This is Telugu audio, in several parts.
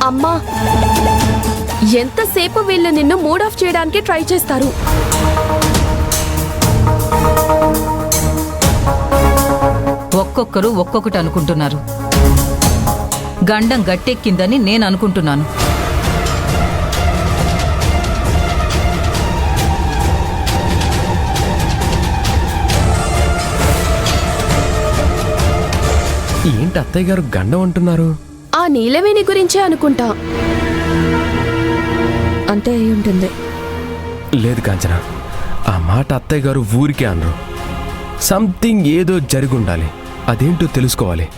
అమ్మా, ఎంతసేపు వీళ్ళు నిన్ను మూడ్ ఆఫ్ చేయడానికి ట్రై చేస్తారు. ఒక్కొక్కరు ఒక్కొక్కటి అనుకుంటున్నారు. గండం గట్టెక్కిందని నేను అనుకుంటున్నాను. ఏంటి అత్తయ్య గారు గండం అంటున్నారు? ఆ నీలవేణి గురించే అనుకుంటా. అంతే అయి ఉంటుంది. లేదు కాంచన, ఆ మాట అత్తయ్య గారు ఊరికే అనరు. సంథింగ్ ఏదో జరిగి ఉండాలి. అదేంటో తెలుసుకోవాలి.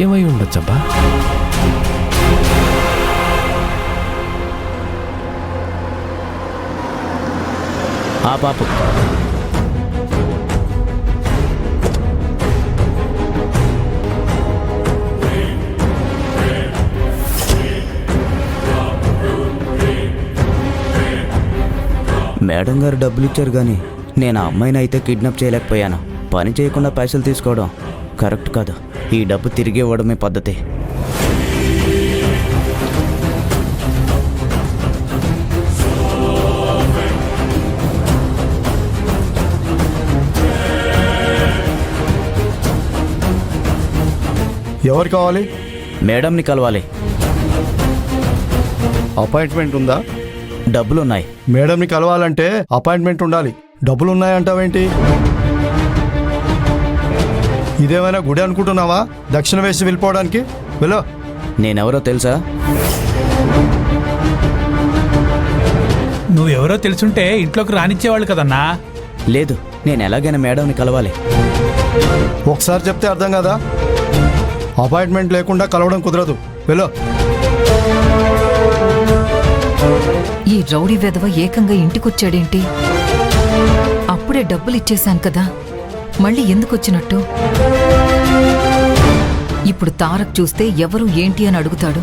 ఏమై ఉండొచ్చబ్బా? ఆ పాపు మేడం గారు డబ్బులు ఇచ్చారు కానీ నేను ఆ అమ్మాయిని అయితే కిడ్నాప్ చేయలేకపోయాను. పని చేయకుండా పైసలు తీసుకోవడం కరెక్ట్ కాదు. ఈ డబ్బు తిరిగి ఇవ్వడమే పద్ధతి. ఎవరు కావాలి? మేడంని కలవాలి. అపాయింట్మెంట్ ఉందా? డబ్బులున్నాయి. మేడంని కలవాలంటే అపాయింట్మెంట్ ఉండాలి. డబ్బులు ఉన్నాయంటావేంటి? ఇదేమైనా గుడి అనుకుంటున్నావా? దక్షిణ వేసి వెళ్ళిపోవడానికి? వెళ్ళు. నేనెవరో తెలుసా? నువ్వెవరో తెలుసుంటే ఇంట్లోకి రానిచ్చేవాళ్ళు కదన్నా. లేదు, నేను ఎలాగైనా మేడంని కలవాలి. ఒకసారి చెప్తే అర్థం కదా? అపాయింట్మెంట్ లేకుండా కలవడం కుదరదు. వెళ్ళు. ఈ రౌడీ వెధవ ఏకంగా ఇంటికొచ్చాడేంటి? అప్పుడే డబ్బులు ఇచ్చేశాను కదా, మళ్ళీ ఎందుకొచ్చినట్టు? ఇప్పుడు తారక్ చూస్తే ఎవరు ఏంటి అని అడుగుతాడు.